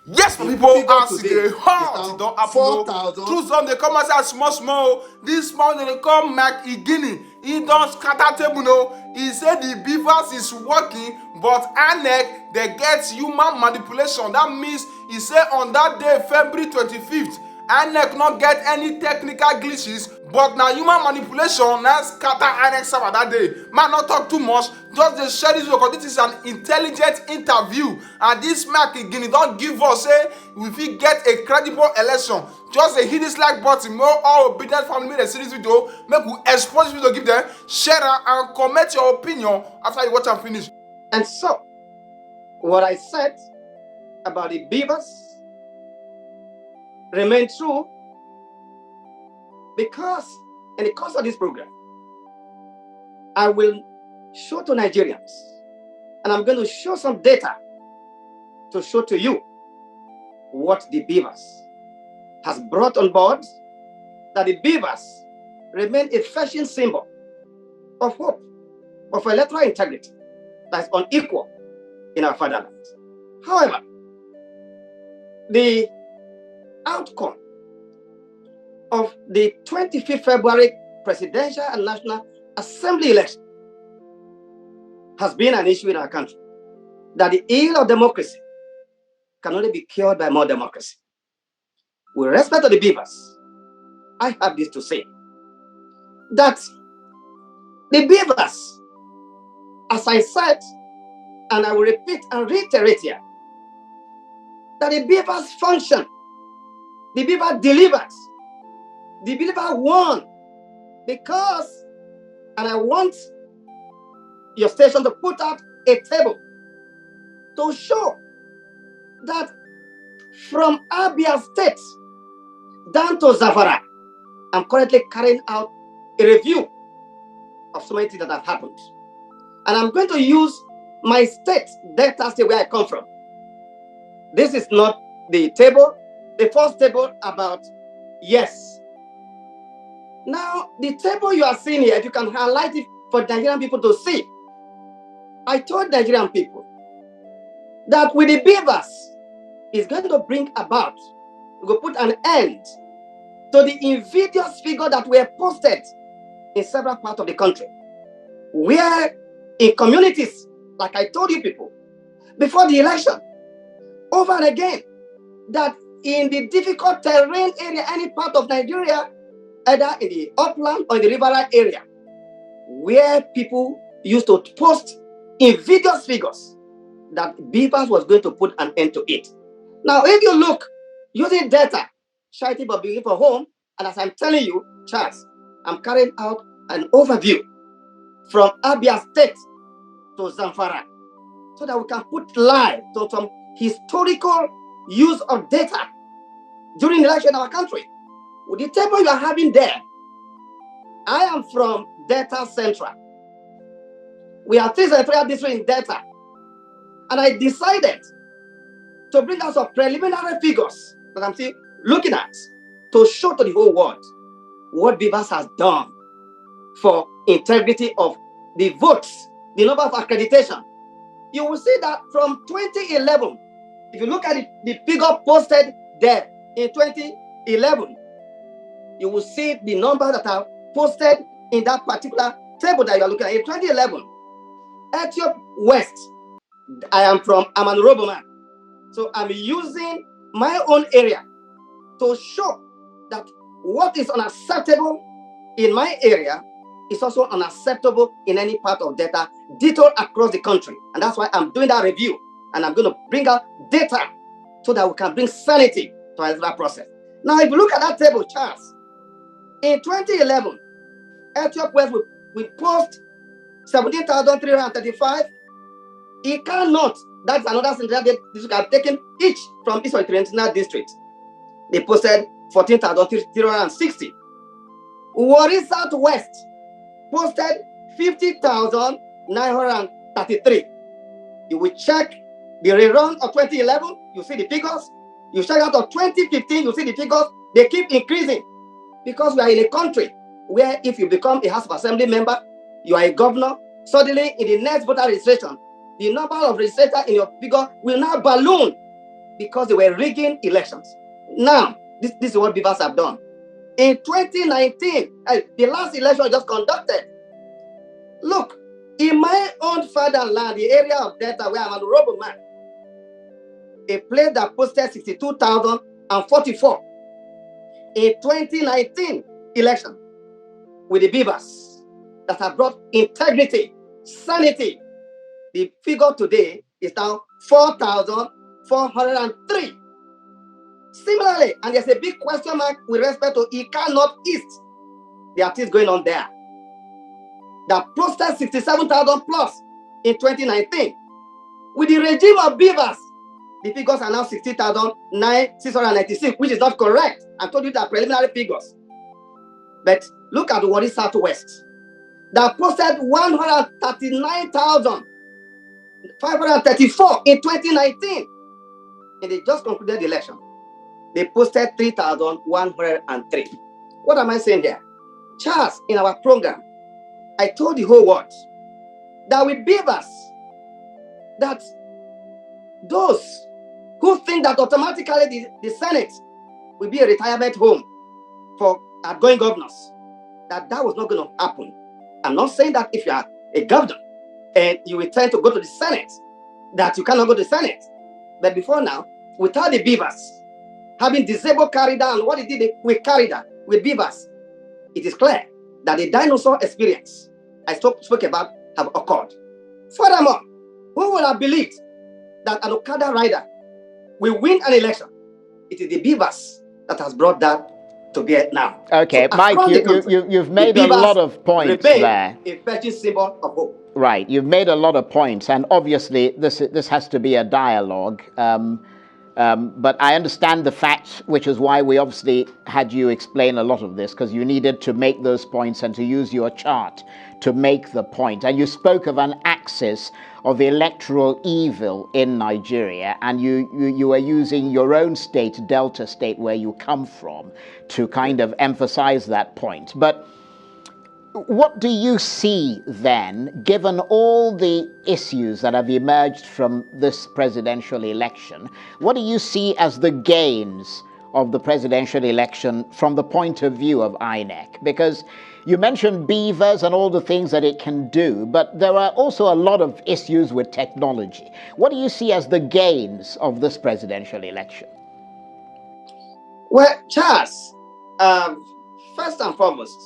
Yes, The people, figure as today they is hot, now it don't happen. 4,000. True some they come as small. This small they come Mac Guinea. He don't scatter table no. He said the Bvas is working, but Inec they get human manipulation. That means he said on that day, February 25th, Inec not get any technical glitches, but na human manipulation na scatter Inec server that day. Man, not talk too much, just dey share this because this is an intelligent interview, and this mark Guinea don give us say we fit get a credible election. Just dey hit this like button, make all obedient family make dem see this video, make we expose this video give dem, share am and comment your opinion after you watch am finish. And so, what I said about the Bvas remain true, because in the course of this program, I will show to Nigerians, and I'm going to show some data to show to you what the Bvas has brought on board, that the Bvas remain a fashion symbol of hope, of electoral integrity that is unequal in our fatherland. However, the outcome of the 25th February presidential and national assembly election has been an issue in our country, that the ill of democracy can only be cured by more democracy. With respect to the Bvas, I have this to say, that the Bvas, as I said, and I will repeat and reiterate here, that the Bvas function, the Bvas delivered, the Bvas won, because, and I want your station to put out a table to show that from Abia State down to Zamfara, I'm currently carrying out a review of so many things that have happened. And I'm going to use my state, Delta State, where I come from. This is not the table, the first table about yes. Now, the table you are seeing here, if you can highlight it for Nigerian people to see, I told Nigerian people that with the Bvas, is going to bring about, we will put an end to the invidious figure that were posted in several parts of the country, where in communities, like I told you people, before the election, over and again, that in the difficult terrain area, any part of Nigeria, either in the upland or in the riverine area, where people used to post invidious figures, that Bvas was going to put an end to it. Now, if you look using data, charity but beginning for home, and as I'm telling you, Charles, I'm carrying out an overview from Abia State to Zamfara, so that we can put live to some historical use of data during the election in our country. With the table you are having there, I am from Delta Central. We have 3 senatorial districts in Delta. And I decided to bring out some preliminary figures that I'm still looking at to show to the whole world what Bvas has done for integrity of the votes, the number of accreditation. You will see that from 2011, if you look at the figure posted there in 2011, you will see the number that are posted in that particular table that you are looking at. In 2011, Ethiopia West, I am from Amanroboman, so I'm using my own area to show that what is unacceptable in my area is also unacceptable in any part of data, ditto across the country. And that's why I'm doing that review. And I'm going to bring out data so that we can bring sanity to our electoral process. Now, if you look at that table, Charles, in 2011, Ethiopia West will post 17,335. It cannot. That's another central district I've taken each from each of the international districts. They posted 14,360. Warri Southwest posted 50,933. You will check the rerun of 2011, you see the figures. You check out of 2015, you see the figures. They keep increasing because we are in a country where if you become a House of Assembly member, you are a governor, suddenly in the next voter registration, the number of registrators in your figure will now balloon. because they were rigging elections. Now, this is what Bvas have done. In 2019, the last election just conducted. Look, in my own fatherland, the area of Delta, where I'm an honorable man, a place that posted 62,044 in 2019 election with the Bvas that have brought integrity, sanity. The figure today is now 4,403. Similarly, and there's a big question mark with respect to Ika Northeast. There are things going on there. That posted 67,000 plus in 2019. With the regime of Bvas, the figures are now 60,696, which is not correct. I told you that preliminary figures. But look at what is Southwest. That posted 139,534 in 2019. And they just concluded the election. They posted 3,103. What am I saying there? Charles, in our program, I told the whole world that with Bvas, that those who think that automatically the Senate will be a retirement home for outgoing governors, that was not going to happen. I'm not saying that if you are a governor and you intend to go to the Senate, that you cannot go to the Senate. But before now, without the Bvas, having disabled Carida and what it did with Carida, with Bvas, it is clear that the dinosaur experience I spoke about have occurred. Furthermore, who would have believed that an Okada rider will win an election? It is the Bvas that has brought that to bear now. Okay, so Mike, you've made a lot of points there. A fetching symbol of hope. Right, you've made a lot of points, and obviously this has to be a dialogue. But I understand the facts, which is why we obviously had you explain a lot of this, because you needed to make those points and to use your chart to make the point. And you spoke of an axis of electoral evil in Nigeria, and you were using your own state, Delta State, where you come from, to kind of emphasize that point. But what do you see then, given all the issues that have emerged from this presidential election? What do you see as the gains of the presidential election from the point of view of Inec? Because you mentioned Bvas and all the things that it can do, but there are also a lot of issues with technology. What do you see as the gains of this presidential election? Well, Charles, first and foremost,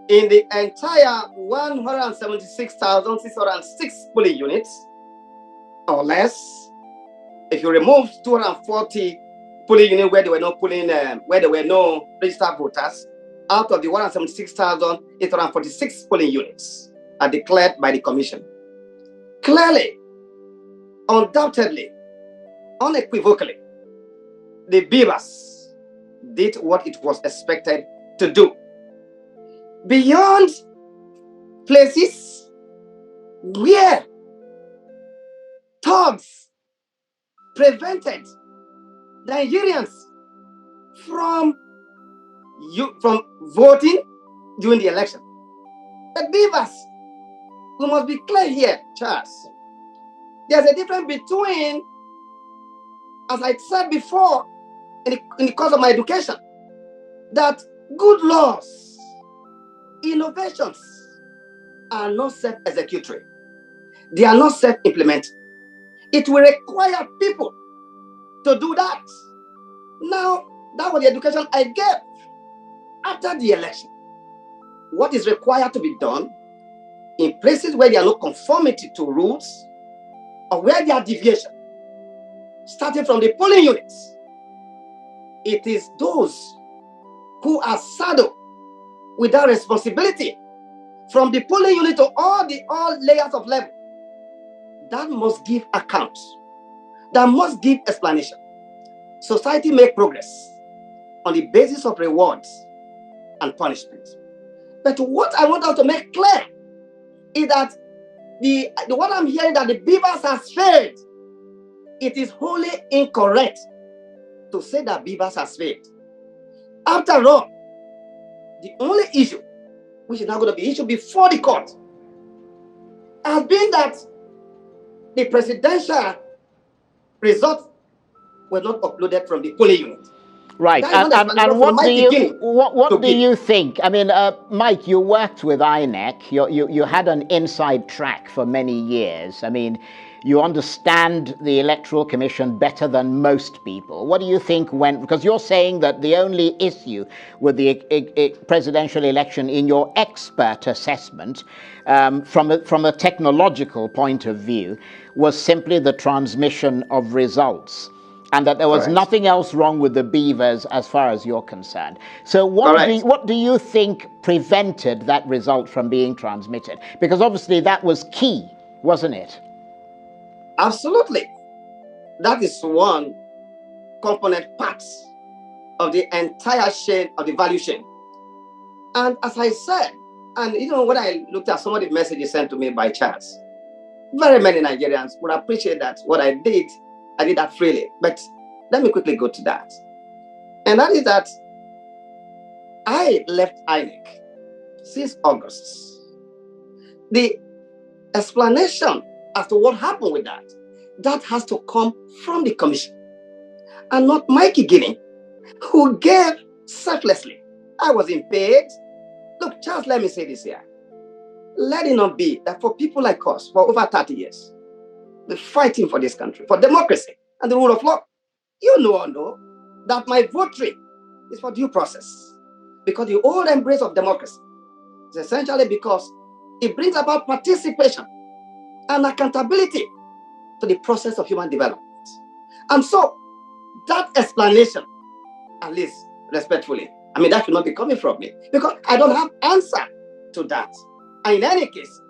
in the entire 176,606 polling units, or less, if you remove 240 polling units where there were no registered voters, out of the 176,846 polling units are declared by the Commission. Clearly, undoubtedly, unequivocally, the Bvas did what it was expected to do. Beyond places where thugs prevented Nigerians from voting during the election. But Bvas, we must be clear here, Charles. There's a difference between, as I said before, in the course of my education, that good laws, innovations are not self-executory. They are not self-implementing. It will require people to do that. Now, that was the education I gave after the election. What is required to be done in places where there are no conformity to rules or where there are deviation, starting from the polling units, it is those who are saddled with that responsibility from the polling unit to all layers of level that must give accounts, that must give explanation. Society make progress on the basis of rewards and punishment. But what I want us to make clear is that the what I'm hearing that the Bvas has failed, it is wholly incorrect to say that Bvas has failed. After all, the only issue, which is now going to be issued before the court, has been that the presidential result were not uploaded from the polling unit. Right, That is not explanation and from what my do you beginning what to do give. you think? I mean, Mike, you worked with Inec. You had an inside track for many years. I mean, you understand the Electoral Commission better than most people. What do you think went? Because you're saying that the only issue with the presidential election, in your expert assessment, from a technological point of view, was simply the transmission of results, and that there was Correct. nothing else wrong with the Bvas as far as you're concerned. So Correct. what do you think prevented that result from being transmitted? Because obviously that was key, wasn't it? Absolutely. That is one component part of the entire chain of the value chain. And as I said, and when I looked at some of the messages sent to me by chance, very many Nigerians would appreciate that what I did that freely. But let me quickly go to that. And that is that I left Inec since August. The explanation as to what happened with that has to come from the commission and not Mikey Guinea, who gave selflessly. I wasn't paid. Look, Charles, let me say this here. Let it not be that for people like us, for over 30 years, we're fighting for this country, for democracy and the rule of law. You know that my vote is for due process, because the old embrace of democracy is essentially because it brings about participation and accountability to the process of human development. And so that explanation, at least respectfully, that should not be coming from me, because I don't have answer to that. And in any case,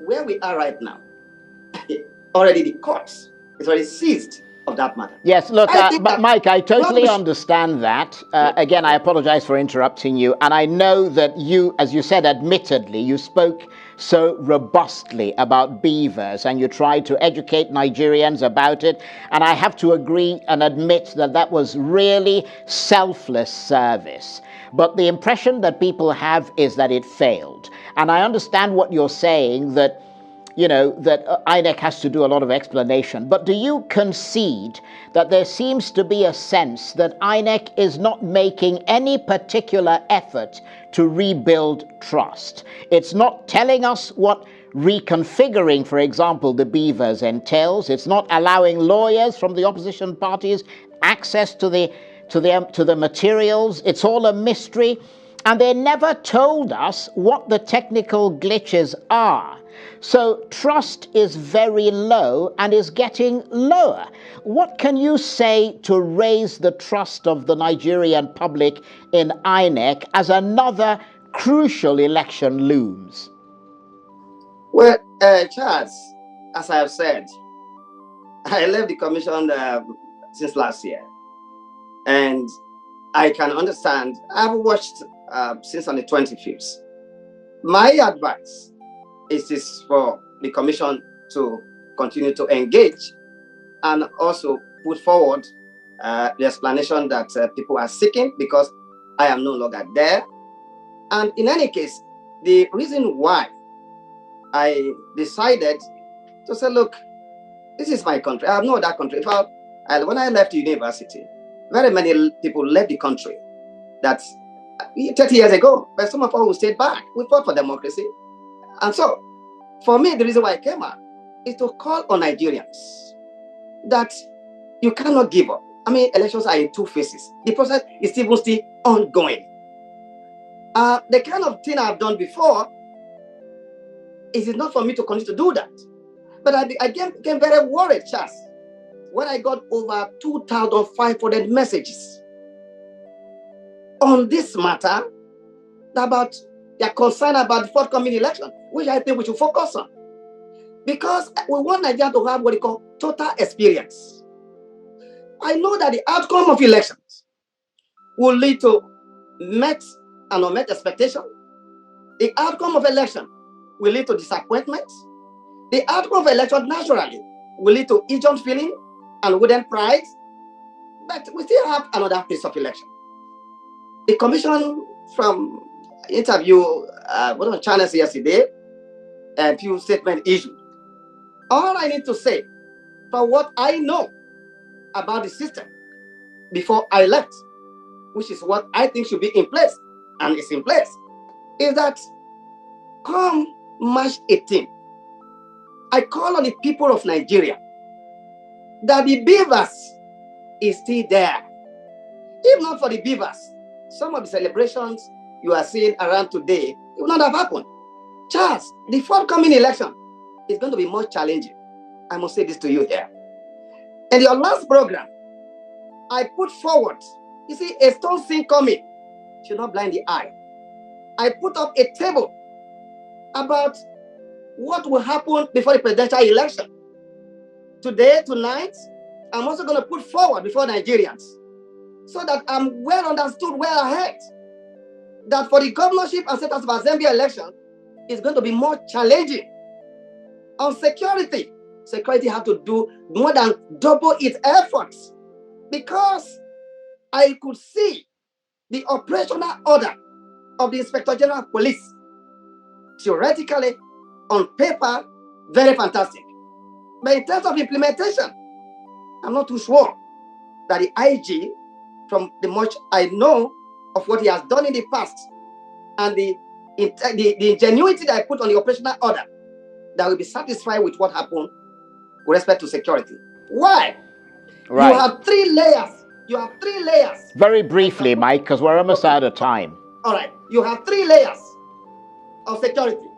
where we are right now, already the courts is already seized of that matter. Yes, look, but Mike, I totally understand that. Again, I apologize for interrupting you. And I know that you, as you said, admittedly, you spoke so robustly about Bvas and you tried to educate Nigerians about it. And I have to agree and admit that that was really selfless service. But the impression that people have is that it failed. And I understand what you're saying, that that Inec has to do a lot of explanation. But do you concede that there seems to be a sense that Inec is not making any particular effort to rebuild trust? It's not telling us what reconfiguring, for example, the Bvas entails. It's not allowing lawyers from the opposition parties access to the materials. It's all a mystery. And they never told us what the technical glitches are. So trust is very low and is getting lower. What can you say to raise the trust of the Nigerian public in Inec as another crucial election looms? Well, Charles, as I have said, I left the commission since last year. And I can understand, I've watched since on the 25th. My advice is for the commission to continue to engage and also put forward the explanation that people are seeking, because I am no longer there. And in any case, the reason why I decided to say, look, this is my country. I have no other country. When I left university, very many people left the country. That's 30 years ago, but some of us who stayed back. We fought for democracy. And so, for me, the reason why I came out is to call on Nigerians that you cannot give up. Elections are in two phases. The process is still ongoing. The kind of thing I've done before, it is not for me to continue to do that. But I became very worried, Charles, when I got over 2,500 messages on this matter about their concern about the forthcoming election, which I think we should focus on. Because we want Nigeria to have what we call total experience. I know that the outcome of elections will lead to met and unmet expectation. The outcome of election will lead to disappointment. The outcome of election naturally will lead to idiot feeling and wooden pride. But we still have another piece of election. The commission from interview on channels yesterday, a few statements issued. All I need to say, from what I know about the system, before I left, which is what I think should be in place, and is in place, is that come March 18, I call on the people of Nigeria that the Bvas is still there. If not for the Bvas, some of the celebrations you are seeing around today, it would not have happened. Charles, the forthcoming election is going to be more challenging. I must say this to you here. In your last program, I put forward, you see, a stone scene coming should not blind the eye. I put up a table about what will happen before the presidential election. Today, tonight, I'm also going to put forward before Nigerians so that I'm well understood, well ahead, that for the governorship and state house of assembly election, it's going to be more challenging. On security, security have to do more than double its efforts, because I could see the operational order of the Inspector General of Police, theoretically, on paper, very fantastic. But in terms of implementation, I'm not too sure that the IG, from the much I know of what he has done in the past, and the ingenuity that I put on the operational order, that will be satisfied with what happened with respect to security. Why? Right. You have three layers. You have three layers. Very briefly, Mike, because we're almost out of time. All right. You have three layers of security.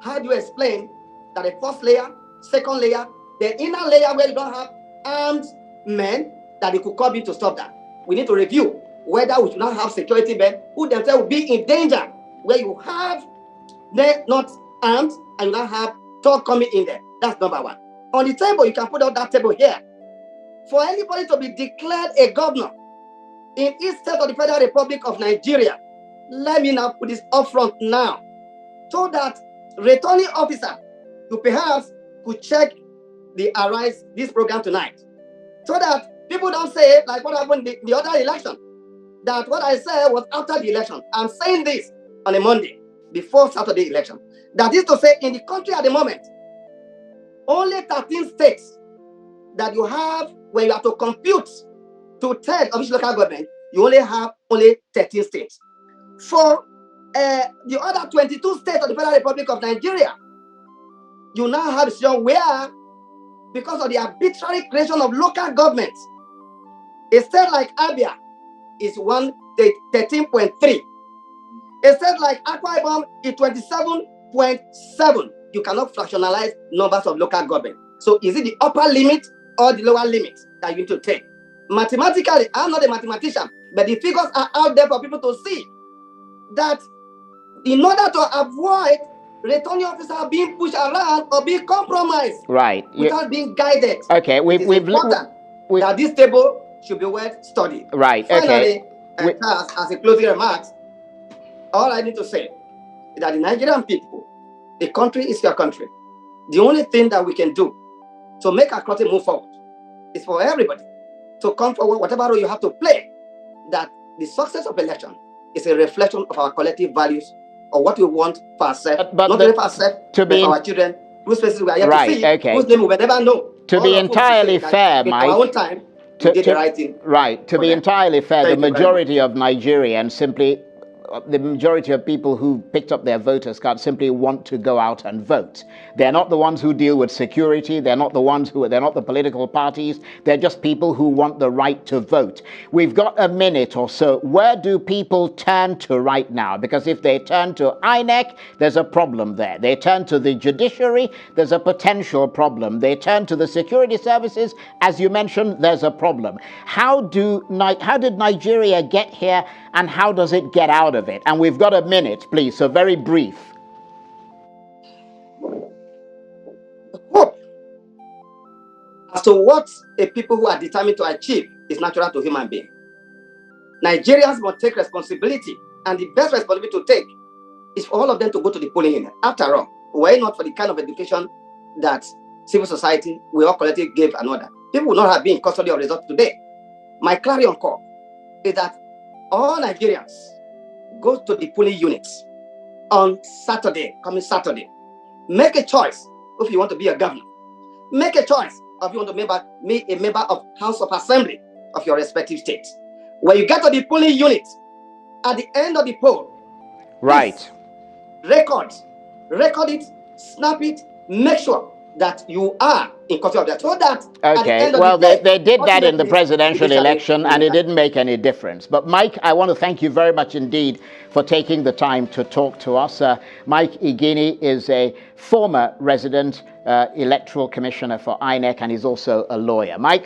How do you explain that the first layer, second layer, the inner layer where you don't have armed men that they could come in to stop that? We need to review whether we should not have security men who themselves will be in danger, where you have them not armed and you not have talk coming in there. That's number one. On the table, you can put out that table here. For anybody to be declared a governor in each state of the Federal Republic of Nigeria, let me now put this up front now, so that returning officer, you perhaps could check the arise this program tonight, so that people don't say, like what happened in the other election, that what I said was after the election. I'm saying this on a Monday, before Saturday election. That is to say, in the country at the moment, only 13 states that you have, when you have to compute to 10 of each local government, you only have 13 states. For the other 22 states of the Federal Republic of Nigeria, you now have a situation where, because of the arbitrary creation of local governments, a state like Abia is 13.3. A state like Akwa Ibom is 27.7. You cannot fractionalize numbers of local government. So is it the upper limit or the lower limit that you need to take? Mathematically, I'm not a mathematician, but the figures are out there for people to see that in order to avoid returning officers being pushed around or being compromised, right, without being guided. Okay, we've important that this table should be well studied. Right. Finally, okay. As a closing remarks, all I need to say is that the Nigerian people, the country is your country. The only thing that we can do to make our country move forward is for everybody to come forward, whatever role you have to play, that the success of election is a reflection of our collective values or what we want for ourselves, not only for ourselves, but for our children, whose faces we are here to see, whose name we will never know. To be entirely fair, Mike, in our own time, we did the right thing. Right. To be entirely fair, the majority of Nigerians simply, the majority of people who picked up their voters card simply want to go out and vote. They're not the ones who deal with security. They're not the ones who, they're not the political parties. They're just people who want the right to vote. We've got a minute or so. Where do people turn to right now? Because if they turn to Inec, there's a problem there. They turn to the judiciary, there's a potential problem. They turn to the security services, as you mentioned, there's a problem. How did Nigeria get here, and how does it get out of it? And we've got a minute, please, so very brief. Hope as to what a people who are determined to achieve is natural to human beings. Nigerians must take responsibility, and the best responsibility to take is for all of them to go to the polling unit. After all, were it not for the kind of education that civil society, we all collectively gave an order, people would not have been in custody of results today. My clarion call is that all Nigerians go to the polling units on Saturday, coming Saturday. Make a choice if you want to be a governor. Make a choice if you want to be a member of House of Assembly. of your respective states. When you get to the polling unit, at the end of the poll, Right. record it, snap it, make sure that you are in copy of that. So that Okay, well, they did that in the presidential election, and it didn't make any difference. But Mike, I want to thank you very much indeed for taking the time to talk to us. Mike Igini is a former resident electoral commissioner for Inec, and he's also a lawyer. Mike,